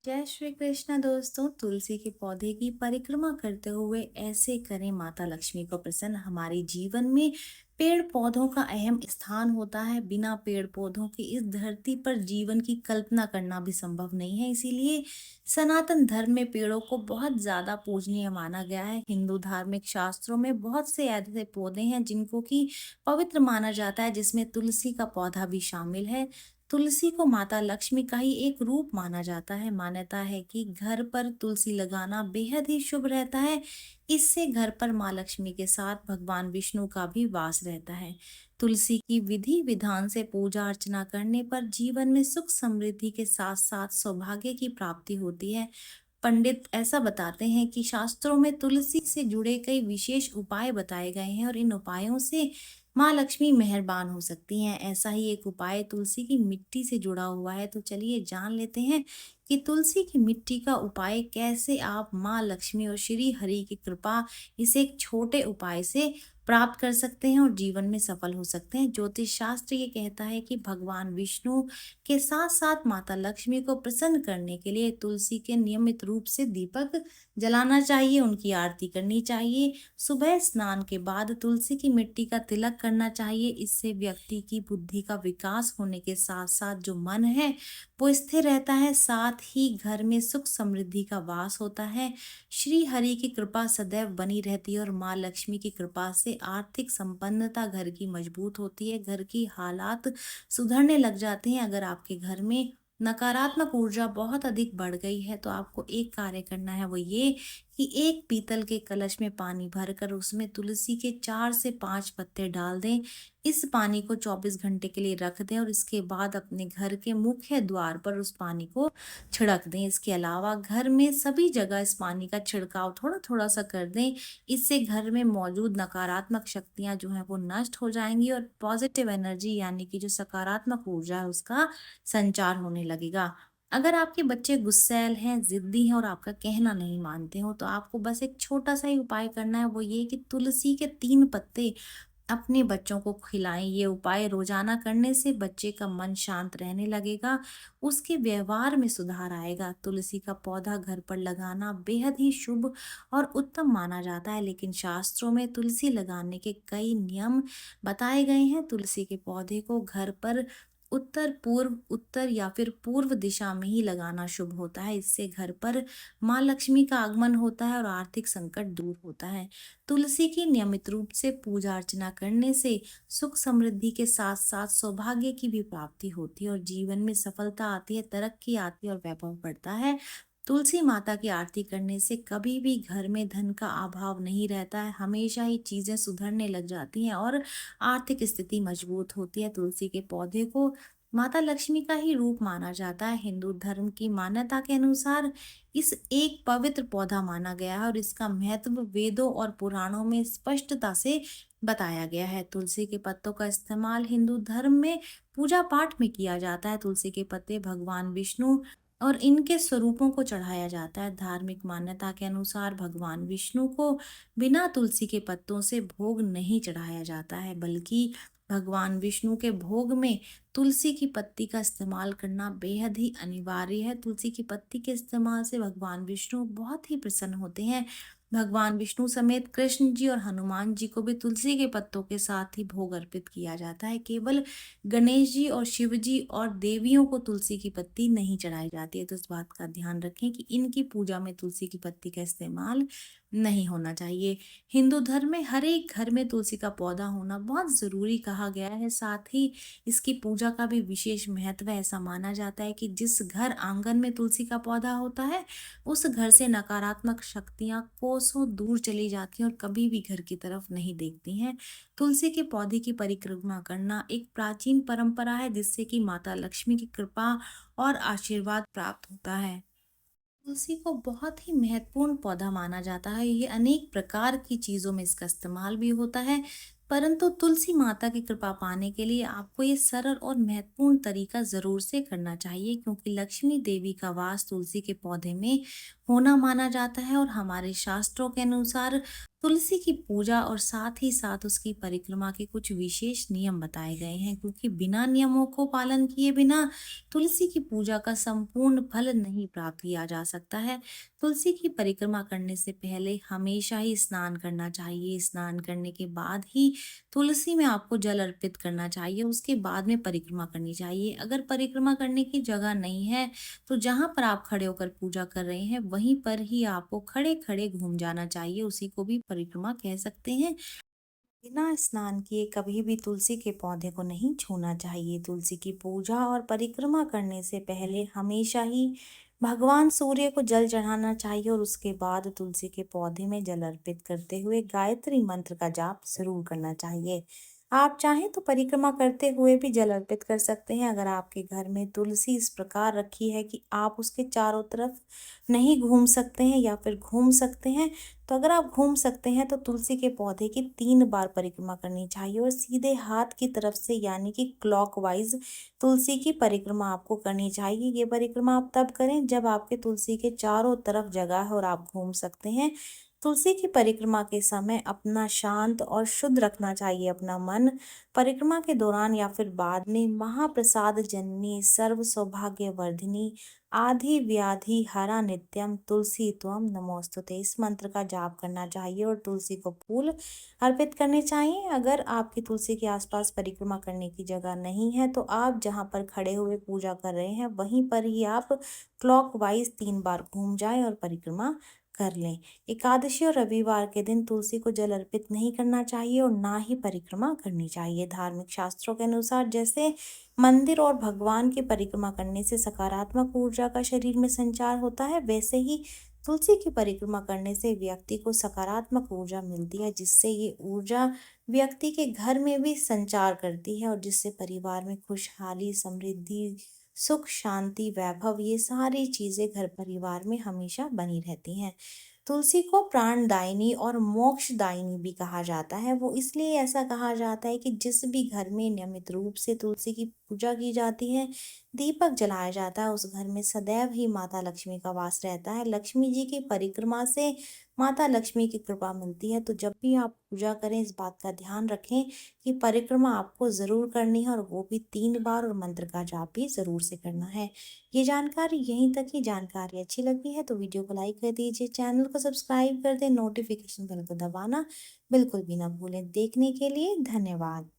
जय श्री कृष्ण दोस्तों। तुलसी के पौधे की परिक्रमा करते हुए ऐसे करें माता लक्ष्मी को प्रसन्न। हमारे जीवन में पेड़ पौधों का अहम स्थान होता है। बिना पेड़ पौधों के इस धरती पर जीवन की कल्पना करना भी संभव नहीं है। इसीलिए सनातन धर्म में पेड़ों को बहुत ज्यादा पूजनीय माना गया है। हिंदू धार्मिक शास्त्रों में बहुत से ऐसे पौधे हैं जिनको की पवित्र माना जाता है, जिसमें तुलसी का पौधा भी शामिल है। तुलसी को माता लक्ष्मी का ही एक रूप माना जाता है। मान्यता है कि घर पर तुलसी लगाना बेहद ही शुभ रहता है। इससे घर पर माँ लक्ष्मी के साथ भगवान विष्णु का भी वास रहता है। तुलसी की विधि विधान से पूजा अर्चना करने पर जीवन में सुख समृद्धि के साथ साथ सौभाग्य की प्राप्ति होती है। पंडित ऐसा बताते हैं कि शास्त्रों में तुलसी से जुड़े कई विशेष उपाय बताए गए हैं और इन उपायों से माँ लक्ष्मी मेहरबान हो सकती हैं। ऐसा ही एक उपाय तुलसी की मिट्टी से जुड़ा हुआ है। तो चलिए जान लेते हैं कि तुलसी की मिट्टी का उपाय कैसे आप माँ लक्ष्मी और श्री हरि की कृपा इस एक छोटे उपाय से प्राप्त कर सकते हैं और जीवन में सफल हो सकते हैं। ज्योतिष शास्त्र ये कहता है कि भगवान विष्णु के साथ साथ माता लक्ष्मी को प्रसन्न करने के लिए तुलसी के नियमित रूप से दीपक जलाना चाहिए, उनकी आरती करनी चाहिए। सुबह स्नान के बाद तुलसी की मिट्टी का तिलक करना चाहिए। इससे व्यक्ति की बुद्धि का विकास होने के साथ साथ जो मन है वो स्थिर रहता है, साथ ही घर में सुख समृद्धि का वास होता है। श्री हरि की कृपा सदैव बनी रहती है और माँ लक्ष्मी की कृपा से आर्थिक संपन्नता घर की मजबूत होती है। घर की हालात सुधरने लग जाते हैं। अगर आपके घर में नकारात्मक ऊर्जा बहुत अधिक बढ़ गई है तो आपको एक कार्य करना है, वो ये कि एक पीतल के कलश में पानी भरकर उसमें तुलसी के 4 से 5 पत्ते डाल दें। इस पानी को 24 घंटे के लिए रख दें और इसके बाद अपने घर के मुख्य द्वार पर उस पानी को छिड़क दें। इसके अलावा घर में सभी जगह इस पानी का छिड़काव थोड़ा थोड़ा सा कर दें। इससे घर में मौजूद नकारात्मक शक्तियां जो हैं वो नष्ट हो जाएंगी और पॉजिटिव एनर्जी यानी कि जो सकारात्मक ऊर्जा है उसका संचार होने लगेगा। अगर आपके बच्चे गुस्सैल हैं, जिद्दी हैं और आपका कहना नहीं मानते हो तो आपको बस एक छोटा सा ही उपाय करना है, वो ये कि तुलसी के 3 पत्ते अपने बच्चों को खिलाएं। ये उपाय रोजाना करने से बच्चे का मन शांत रहने लगेगा, उसके व्यवहार में सुधार आएगा। तुलसी का पौधा घर पर लगाना बेहद ही शुभ और उत्तम माना जाता है, लेकिन शास्त्रों में तुलसी लगाने के कई नियम बताए गए हैं। तुलसी के पौधे को घर पर उत्तर पूर्व, उत्तर या फिर पूर्व दिशा में ही लगाना शुभ होता है। इससे घर पर माँ लक्ष्मी का आगमन होता है और आर्थिक संकट दूर होता है। तुलसी की नियमित रूप से पूजा अर्चना करने से सुख समृद्धि के साथ साथ सौभाग्य की भी प्राप्ति होती है और जीवन में सफलता आती है, तरक्की आती है और वैभव बढ़ता है। तुलसी माता की आरती करने से कभी भी घर में धन का अभाव नहीं रहता है, हमेशा ही चीजें सुधरने लग जाती हैं और आर्थिक स्थिति मजबूत होती है। तुलसी के पौधे को माता लक्ष्मी का ही रूप माना जाता है। हिंदू धर्म की मान्यता के अनुसार इस एक पवित्र पौधा माना गया है और इसका महत्व वेदों और पुराणों में स्पष्टता से बताया गया है। तुलसी के पत्तों का इस्तेमाल हिंदू धर्म में पूजा पाठ में किया जाता है। तुलसी के पत्ते भगवान विष्णु और इनके स्वरूपों को चढ़ाया जाता है। धार्मिक मान्यता के अनुसार भगवान विष्णु को बिना तुलसी के पत्तों से भोग नहीं चढ़ाया जाता है, बल्कि भगवान विष्णु के भोग में तुलसी की पत्ती का इस्तेमाल करना बेहद ही अनिवार्य है। तुलसी की पत्ती के इस्तेमाल से भगवान विष्णु बहुत ही प्रसन्न होते हैं। भगवान विष्णु समेत कृष्ण जी और हनुमान जी को भी तुलसी के पत्तों के साथ ही भोग अर्पित किया जाता है। केवल गणेश जी और शिव जी और देवियों को तुलसी की पत्ती नहीं चढ़ाई जाती है। तो इस बात का ध्यान रखें कि इनकी पूजा में तुलसी की पत्ती का इस्तेमाल नहीं होना चाहिए। हिंदू धर्म में हर एक घर में तुलसी का पौधा होना बहुत जरूरी कहा गया है। साथ ही इसकी पूजा का भी विशेष महत्व है। ऐसा माना जाता है कि जिस घर आंगन में तुलसी का पौधा होता है उस घर से नकारात्मक शक्तियां कोसों दूर चली जाती हैं और कभी भी घर की तरफ नहीं देखती हैं। तुलसी के पौधे की परिक्रमा करना एक प्राचीन परंपरा है, जिससे कि माता लक्ष्मी की कृपा और आशीर्वाद प्राप्त होता है। तुलसी को बहुत ही महत्वपूर्ण पौधा माना जाता है। ये अनेक प्रकार की चीजों में इसका इस्तेमाल भी होता है, परंतु तुलसी माता की कृपा पाने के लिए आपको ये सरल और महत्वपूर्ण तरीका जरूर से करना चाहिए, क्योंकि लक्ष्मी देवी का वास तुलसी के पौधे में होना माना जाता है और हमारे शास्त्रों के अनुसार तुलसी की पूजा और साथ ही साथ उसकी परिक्रमा के कुछ विशेष नियम बताए गए हैं, क्योंकि बिना नियमों को पालन किए बिना तुलसी की पूजा का संपूर्ण फल नहीं प्राप्त किया जा सकता है। तुलसी की परिक्रमा करने से पहले हमेशा ही स्नान करना चाहिए। स्नान करने के बाद ही तुलसी में आपको जल अर्पित करना चाहिए, उसके बाद में परिक्रमा करनी चाहिए। अगर परिक्रमा करने की जगह नहीं है तो जहाँ पर आप खड़े होकर पूजा कर रहे हैं वहीं पर ही आपको खड़े-खड़े घूम जाना चाहिए, उसी को भी परिक्रमा कह सकते हैं। बिना स्नान किए कभी भी तुलसी के पौधे को नहीं छूना चाहिए। तुलसी की पूजा और परिक्रमा करने से पहले हमेशा ही भगवान सूर्य को जल चढ़ाना चाहिए और उसके बाद तुलसी के पौधे में जल अर्पित करते हुए गायत्री मंत्र का जाप जरूर करना चाहिए। आप चाहें तो परिक्रमा करते हुए भी जल अर्पित कर सकते हैं। अगर आपके घर में तुलसी इस प्रकार रखी है कि आप उसके चारों तरफ नहीं घूम सकते हैं या फिर घूम सकते हैं, तो अगर आप घूम सकते हैं तो तुलसी के पौधे की 3 बार परिक्रमा करनी चाहिए और सीधे हाथ की तरफ से यानी कि क्लॉकवाइज तुलसी की परिक्रमा आपको करनी चाहिए। ये परिक्रमा आप तब करें जब आपके तुलसी के चारों तरफ जगह है और आप घूम सकते हैं। तुलसी की परिक्रमा के समय अपना शांत और शुद्ध रखना चाहिए अपना मन। परिक्रमा के दौरान या फिर बाद में महाप्रसाद जननी सर्व सौभाग्य वर्धिनी आधि व्याधि हरा नित्यम तुलसी त्वम नमोस्तुते, इस मंत्र का जाप करना चाहिए और तुलसी को फूल अर्पित करने चाहिए। अगर आपकी तुलसी के आसपास परिक्रमा करने की जगह नहीं है तो आप जहां पर खड़े हुए पूजा कर रहे हैं वहीं पर ही आप क्लॉकवाइज 3 बार घूम जाएं और परिक्रमा कर लें। एकादशी और रविवार के दिन तुलसी को जल अर्पित नहीं करना चाहिए और ना ही परिक्रमा करनी चाहिए। धार्मिक शास्त्रों के अनुसार जैसे मंदिर और भगवान की परिक्रमा करने से सकारात्मक ऊर्जा का शरीर में संचार होता है, वैसे ही तुलसी की परिक्रमा करने से व्यक्ति को सकारात्मक ऊर्जा मिलती है, जिससे ये ऊर्जा व्यक्ति के घर में भी संचार करती है और जिससे परिवार में खुशहाली, समृद्धि, सुख, शांति, वैभव ये सारी चीजें घर परिवार में हमेशा बनी रहती हैं। तुलसी को प्राणदायिनी और मोक्षदायिनी भी कहा जाता है। वो इसलिए ऐसा कहा जाता है कि जिस भी घर में नियमित रूप से तुलसी की पूजा की जाती है, दीपक जलाया जाता है, उस घर में सदैव ही माता लक्ष्मी का वास रहता है। लक्ष्मी जी की परिक्रमा से माता लक्ष्मी की कृपा मिलती है। तो जब भी आप पूजा करें इस बात का ध्यान रखें कि परिक्रमा आपको ज़रूर करनी है और वो भी 3 बार और मंत्र का जाप भी ज़रूर से करना है। ये जानकारी यहीं तक ही। जानकारी अच्छी लगी है तो वीडियो को लाइक कर दीजिए, चैनल को सब्सक्राइब कर दें, नोटिफिकेशन बेल को दबाना बिल्कुल भी ना भूलें। देखने के लिए धन्यवाद।